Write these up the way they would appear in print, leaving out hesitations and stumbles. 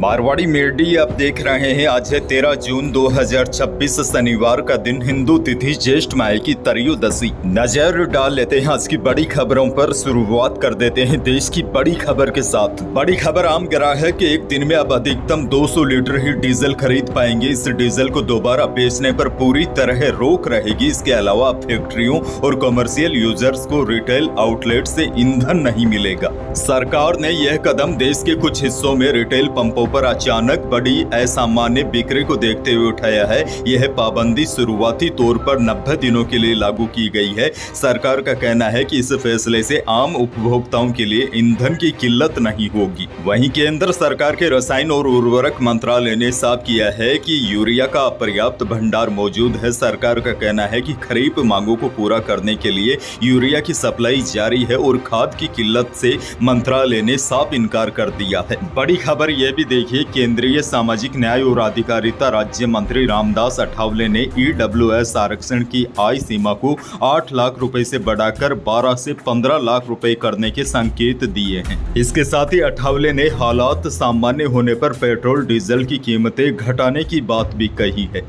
मारवाड़ी मेडी आप देख रहे हैं। आज है 13 जून 2026 शनिवार का दिन, हिंदू तिथि ज्येष्ठ माह की त्रयोदशी। नजर डाल लेते हैं आज की बड़ी खबरों पर। शुरुआत कर देते हैं देश की बड़ी खबर के साथ। बड़ी खबर आम गिरा है कि एक दिन में अब अधिकतम 200 लीटर ही डीजल खरीद पाएंगे। इस डीजल को दोबारा बेचने पर पूरी तरह रोक रहेगी। इसके अलावा फैक्ट्रियों और कमर्शियल यूजर्स को रिटेल आउटलेट से ईंधन नहीं मिलेगा। सरकार ने यह कदम देश के कुछ हिस्सों में रिटेल पंपों पर अचानक बड़ी असामान्य बिक्री को देखते हुए उठाया है। यह पाबंदी शुरुआती तौर पर 90 दिनों के लिए लागू की गई है। सरकार का कहना है कि इस फैसले से आम उपभोक्ताओं के लिए ईंधन की किल्लत नहीं होगी। वहीं केंद्र सरकार के रसायन और उर्वरक मंत्रालय ने साफ किया है कि यूरिया का पर्याप्त भंडार मौजूद है। सरकार का कहना है कि खरीफ मांगों को पूरा करने के लिए यूरिया की सप्लाई जारी है और खाद की किल्लत से मंत्रालय ने साफ इनकार कर दिया है। बड़ी खबर यह भी देखिए, केंद्रीय सामाजिक न्याय और अधिकारिता राज्य मंत्री रामदास अठावले ने ईडब्ल्यूएस आरक्षण की आय सीमा को 8 लाख रुपए से बढ़ाकर 12 से 15 लाख रुपए करने के संकेत दिए हैं। इसके साथ ही अठावले ने हालात सामान्य होने पर पेट्रोल डीजल की कीमतें घटाने की बात भी कही है।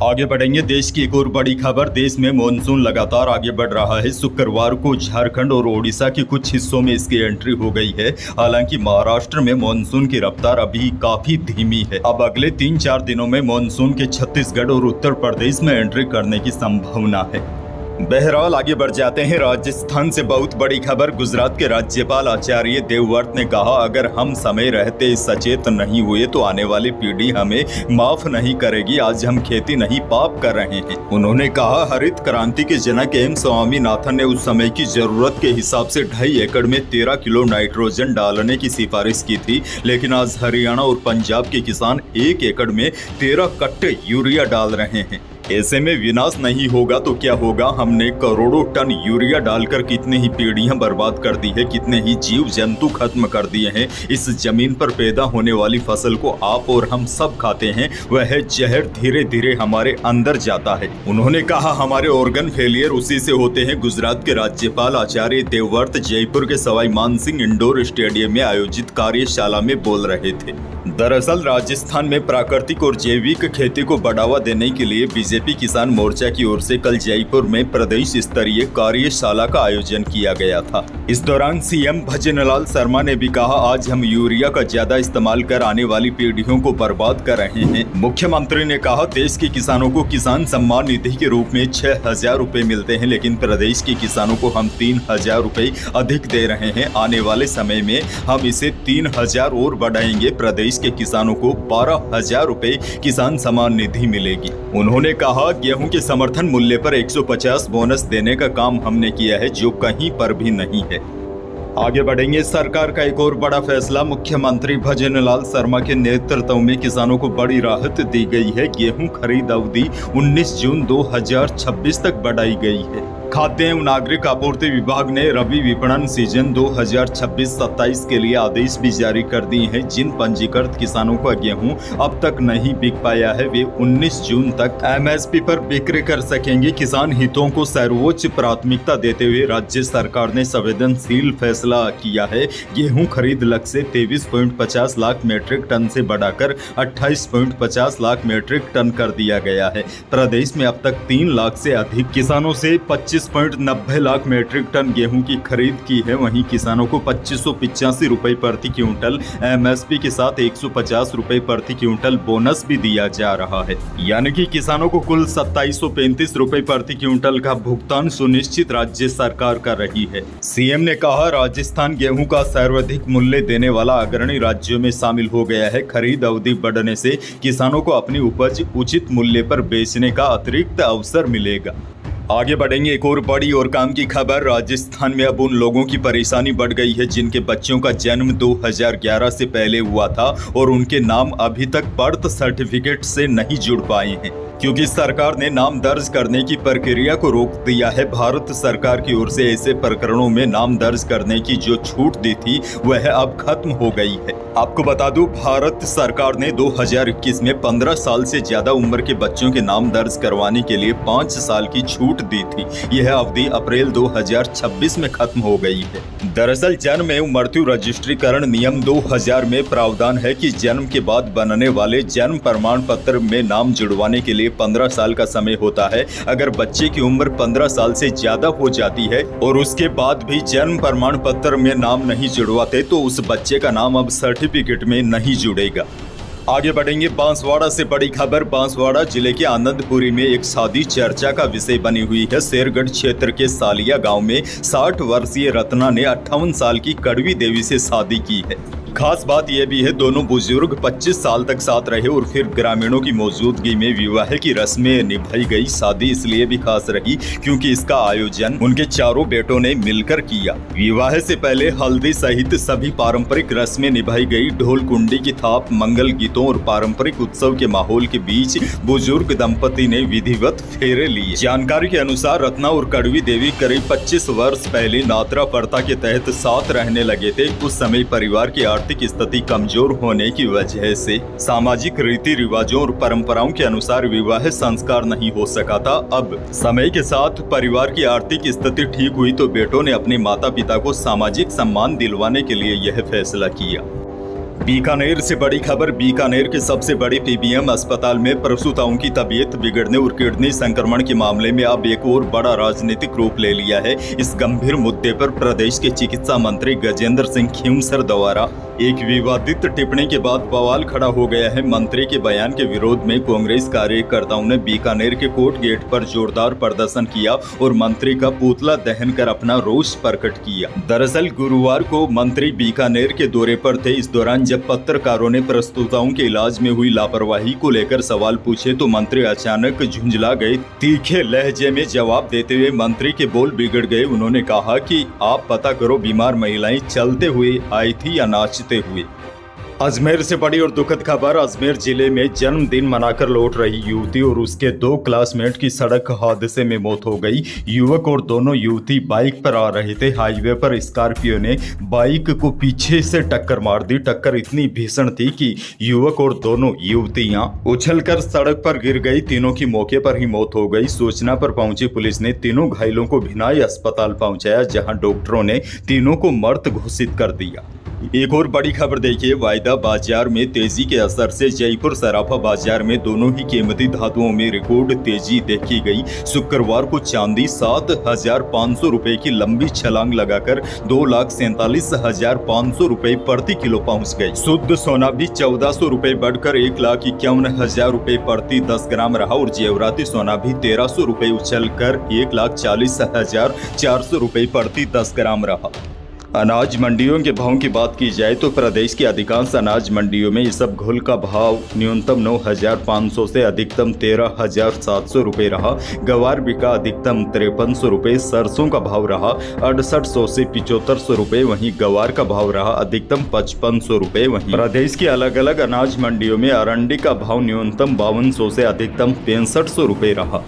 आगे बढ़ेंगे देश की एक और बड़ी खबर। देश में मॉनसून लगातार आगे बढ़ रहा है। शुक्रवार को झारखंड और ओडिशा के कुछ हिस्सों में इसकी एंट्री हो गई है। हालांकि महाराष्ट्र में मॉनसून की रफ्तार अभी काफी धीमी है। अब अगले 3-4 दिनों में मॉनसून के छत्तीसगढ़ और उत्तर प्रदेश में एंट्री करने की संभावना है। बहरहाल आगे बढ़ जाते हैं राजस्थान से बहुत बड़ी खबर। गुजरात के राज्यपाल आचार्य देवव्रत ने कहा, अगर हम समय रहते सचेत नहीं हुए तो आने वाली पीढ़ी हमें माफ नहीं करेगी। आज हम खेती नहीं पाप कर रहे हैं। उन्होंने कहा, हरित क्रांति के जनक एम स्वामीनाथन ने उस समय की जरूरत के हिसाब से 2.5 एकड़ में 13 किलो नाइट्रोजन डालने की सिफारिश की थी, लेकिन आज हरियाणा और पंजाब के किसान 1 एकड़ में 13 कट्टे यूरिया डाल रहे हैं। ऐसे में विनाश नहीं होगा तो क्या होगा। हमने करोड़ों टन यूरिया डालकर कितनी ही पीढ़ियां बर्बाद कर दी है, कितने ही जीव जंतु खत्म कर दिए हैं। इस जमीन पर पैदा होने वाली फसल को आप और हम सब खाते हैं। वह जहर धीरे धीरे हमारे अंदर जाता है। उन्होंने कहा, हमारे ऑर्गन फेलियर उसी से होते हैं। गुजरात के राज्यपाल आचार्य देवव्रत जयपुर के सवाई मानसिंह इंडोर स्टेडियम में आयोजित कार्यशाला में बोल रहे थे। दरअसल राजस्थान में प्राकृतिक और जैविक खेती को बढ़ावा देने के लिए बीजेपी किसान मोर्चा की ओर से कल जयपुर में प्रदेश स्तरीय कार्यशाला का आयोजन किया गया था। इस दौरान सीएम भजनलाल शर्मा ने भी कहा, आज हम यूरिया का ज्यादा इस्तेमाल कर आने वाली पीढ़ियों को बर्बाद कर रहे हैं। मुख्यमंत्री ने कहा, देश के किसानों को किसान सम्मान निधि के रूप में 6,000 रुपए मिलते हैं, लेकिन प्रदेश के किसानों को हम 3,000 रुपए अधिक दे रहे हैं। आने वाले समय में हम इसे 3,000 और बढ़ाएंगे। प्रदेश के किसानों को 12,000 रुपए किसान सम्मान निधि मिलेगी। उन्होंने कहा, गेहूं के समर्थन मूल्य पर 150 बोनस देने का काम हमने किया है, जो कहीं पर भी नहीं है। आगे बढ़ेंगे। सरकार का एक और बड़ा फैसला। मुख्यमंत्री भजनलाल शर्मा के नेतृत्व में किसानों को बड़ी राहत दी गई है। गेहूं खरीद अवधि 19 जून 2026 तक बढ़ाई गई है। खाद्य एवं नागरिक आपूर्ति विभाग ने रबी विपणन सीजन 2026-27 के लिए आदेश भी जारी कर दिए हैं। जिन पंजीकृत किसानों का गेहूं अब तक नहीं बिक पाया है, वे 19 जून तक एमएसपी पर बिक्री कर सकेंगे। किसान हितों को सर्वोच्च प्राथमिकता देते हुए राज्य सरकार ने संवेदनशील फैसला किया है। गेहूं खरीद लक्ष्य 23.50 लाख मीट्रिक टन से बढ़ाकर 28.50 लाख मीट्रिक टन कर दिया गया है। प्रदेश में अब तक 3 लाख से अधिक किसानों से 25.90 लाख मीट्रिक टन गेहूं की खरीद की है। वहीं किसानों को 2585 रुपए प्रति क्विंटल एमएसपी के साथ 150 रुपए प्रति क्विंटल बोनस भी दिया जा रहा है। यानी कि किसानों को कुल 2735 रुपए प्रति क्विंटल का भुगतान सुनिश्चित राज्य सरकार कर रही है। सीएम ने कहा, राजस्थान गेहूं का सर्वाधिक मूल्य देने वाला अग्रणी राज्यों में शामिल हो गया है। खरीद अवधि बढ़ने से किसानों को अपनी उपज उचित मूल्य पर बेचने का अतिरिक्त अवसर मिलेगा। आगे बढ़ेंगे। एक और बड़ी और काम की खबर। राजस्थान में अब उन लोगों की परेशानी बढ़ गई है जिनके बच्चों का जन्म 2011 से पहले हुआ था और उनके नाम अभी तक बर्थ सर्टिफिकेट से नहीं जुड़ पाए हैं, क्योंकि सरकार ने नाम दर्ज करने की प्रक्रिया को रोक दिया है। भारत सरकार की ओर से ऐसे प्रकरणों में नाम दर्ज करने की जो छूट दी थी वह अब खत्म हो गई है। आपको बता दूं, भारत सरकार ने 2021 में 15 साल से ज्यादा उम्र के बच्चों के नाम दर्ज करवाने के लिए 5 साल की छूट छूट दी थी। यह अवधि अप्रैल 2026 में खत्म हो गई है। दरअसल जन्म एवं मृत्यु रजिस्ट्रीकरण नियम 2000 में प्रावधान है कि जन्म के बाद बनने वाले जन्म प्रमाण पत्र में नाम जुड़वाने के लिए 15 साल का समय होता है। अगर बच्चे की उम्र 15 साल से ज्यादा हो जाती है और उसके बाद भी जन्म प्रमाण पत्र में नाम नहीं जुड़वाते तो उस बच्चे का नाम अब सर्टिफिकेट में नहीं जुड़ेगा। आगे बढ़ेंगे। बांसवाड़ा से बड़ी खबर। बांसवाड़ा जिले के आनंदपुरी में एक शादी चर्चा का विषय बनी हुई है। शेरगढ़ क्षेत्र के सालिया गांव में 60 वर्षीय रत्ना ने 58 साल की कड़वी देवी से शादी की है। खास बात यह भी है दोनों बुजुर्ग 25 साल तक साथ रहे और फिर ग्रामीणों की मौजूदगी में विवाह की रस्में निभाई गई। शादी इसलिए भी खास रही क्योंकि इसका आयोजन उनके चारों बेटों ने मिलकर किया। विवाह से पहले हल्दी सहित सभी पारंपरिक रस्में निभाई गई। ढोल कुंडी की थाप, मंगल गीतों और पारंपरिक उत्सव के माहौल के बीच बुजुर्ग दंपति ने विधिवत फेरे लिए। जानकारी के अनुसार रत्ना और कड़वी देवी करीब 25 वर्ष पहले नात्रा प्रथा के तहत साथ रहने लगे थे। उस समय परिवार की आर्थिक स्थिति कमजोर होने की वजह से सामाजिक रीति रिवाजों और परंपराओं के अनुसार विवाह संस्कार नहीं हो सका था। अब समय के साथ परिवार की आर्थिक स्थिति ठीक हुई तो बेटों ने अपने माता पिता को सामाजिक सम्मान दिलवाने के लिए यह फैसला किया। बीकानेर से बड़ी खबर। बीकानेर के सबसे बड़े पीबीएम अस्पताल में प्रसूताओं की तबीयत बिगड़ने और किडनी संक्रमण के मामले में अब एक और बड़ा राजनीतिक रूप ले लिया है। इस गंभीर मुद्दे पर प्रदेश के चिकित्सा मंत्री गजेंद्र सिंह खींवसर द्वारा एक विवादित टिप्पणी के बाद बवाल खड़ा हो गया है। मंत्री के बयान के विरोध में कांग्रेस कार्यकर्ताओं ने बीकानेर के कोर्ट गेट पर जोरदार प्रदर्शन किया और मंत्री का पुतला दहन कर अपना रोष प्रकट किया। दरअसल गुरुवार को मंत्री बीकानेर के दौरे पर थे। इस दौरान जब पत्रकारों ने प्रसूताओं के इलाज में हुई लापरवाही को लेकर सवाल पूछे तो मंत्री अचानक झुंझला गए। तीखे लहजे में जवाब देते हुए मंत्री के बोल बिगड़ गए। उन्होंने कहा कि आप पता करो बीमार महिलाएं चलते हुए आई थी या नाचते हुए। अजमेर से बड़ी और दुखद खबर। अजमेर जिले में जन्मदिन मनाकर लौट रही युवती और उसके 2 क्लासमेट की सड़क हादसे में मौत हो गई। युवक और दोनों युवती बाइक पर आ रहे थे। हाईवे पर स्कॉर्पियो ने बाइक को पीछे से टक्कर मार दी। टक्कर इतनी भीषण थी कि युवक और दोनों युवतियां उछलकर सड़क पर गिर गई। तीनों की मौके पर ही मौत हो गई। सूचना पर पहुंची पुलिस ने तीनों घायलों को भिनाई अस्पताल पहुंचाया, जहां डॉक्टरों ने तीनों को मृत घोषित कर दिया। एक और बड़ी खबर देखिए। वायदा बाजार में तेजी के असर से जयपुर सराफा बाजार में दोनों ही कीमती धातुओं में रिकॉर्ड तेजी देखी गई। शुक्रवार को चांदी 7,500 रुपए की लंबी छलांग लगाकर 2,47,500 रुपए प्रति किलो पहुंच गई। शुद्ध सोना भी 1,400 रुपए बढ़कर 1,51,000 रुपए प्रति 10 ग्राम रहा और जेवराती सोना भी 1,300 रुपए उछलकर 1,40,400 रुपए प्रति 10 ग्राम रहा। अनाज मंडियों के भाव की बात की जाए तो प्रदेश की अधिकांश अनाज मंडियों में इसबगोल का भाव न्यूनतम 9,500 से अधिकतम 13,700 रुपये रहा। गवार बिका अधिकतम 5300 रुपये। सरसों का भाव रहा 6800 से 7500 रुपये। वहीं गवार का भाव रहा अधिकतम 5500 रुपये। वहीं प्रदेश की अलग अलग अनाज मंडियों में अरंडी का भाव न्यूनतम 5200 से अधिकतम 6500 रुपये रहा।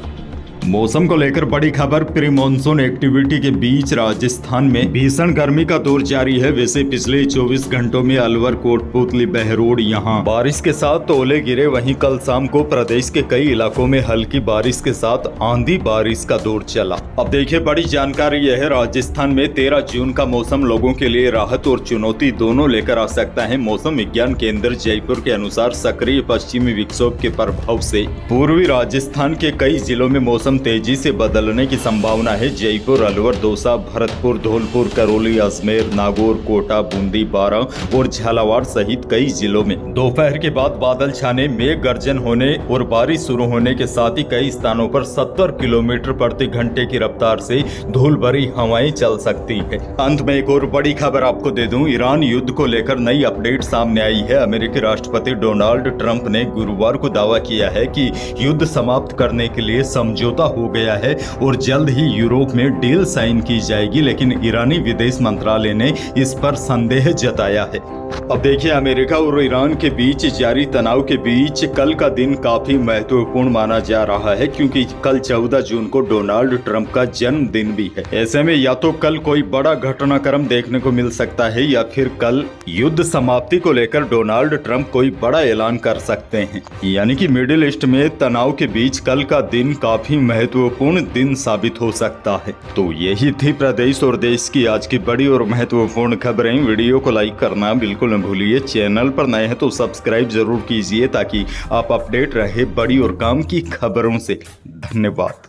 मौसम को लेकर बड़ी खबर। प्री मानसून एक्टिविटी के बीच राजस्थान में भीषण गर्मी का दौर जारी है। वैसे पिछले 24 घंटों में अलवर, कोटपुतली, बहरोड यहां बारिश के साथ ओले गिरे। वहीं कल शाम को प्रदेश के कई इलाकों में हल्की बारिश के साथ आंधी बारिश का दौर चला। अब देखिए बड़ी जानकारी यह है, राजस्थान में 13 जून का मौसम लोगों के लिए राहत और चुनौती दोनों लेकर आ सकता है। मौसम विज्ञान केंद्र जयपुर के अनुसार सक्रिय पश्चिमी विक्षोभ के प्रभाव से पूर्वी राजस्थान के कई जिलों में मौसम तेजी से बदलने की संभावना है। जयपुर, अलवर, दौसा, भरतपुर, धौलपुर, करौली, अजमेर, नागौर, कोटा, बूंदी, बारां और झालावाड़ सहित कई जिलों में दोपहर के बाद बादल छाने, मेघ गर्जन होने और बारिश शुरू होने के साथ ही कई स्थानों पर 70 किलोमीटर प्रति घंटे की रफ्तार से धूल भरी हवाएं चल सकती है। अंत में एक और बड़ी खबर आपको दे दूं। ईरान युद्ध को लेकर नई अपडेट सामने आई है। अमेरिकी राष्ट्रपति डोनाल्ड ट्रंप ने गुरुवार को दावा किया है कि युद्ध समाप्त करने के लिए समझौता हो गया है और जल्द ही यूरोप में डील साइन की जाएगी, लेकिन ईरानी विदेश मंत्रालय ने इस पर संदेह जताया है। अब देखिए, अमेरिका और ईरान के बीच जारी तनाव के बीच कल का दिन काफी महत्वपूर्ण माना जा रहा है, क्योंकि कल 14 जून को डोनाल्ड ट्रंप का जन्मदिन भी है। ऐसे में या तो कल कोई बड़ा घटनाक्रम देखने को मिल सकता है या फिर कल युद्ध समाप्ति को लेकर डोनाल्ड ट्रंप कोई बड़ा ऐलान कर सकते हैं। यानी कि मिडिल ईस्ट में तनाव के बीच कल का दिन काफी महत्वपूर्ण दिन साबित हो सकता है। तो यही थी प्रदेश और देश की आज की बड़ी और महत्वपूर्ण खबरें। वीडियो को लाइक करना बिल्कुल न भूलिए। चैनल पर नए हैं तो सब्सक्राइब जरूर कीजिए ताकि आप अपडेट रहे बड़ी और काम की खबरों से। धन्यवाद।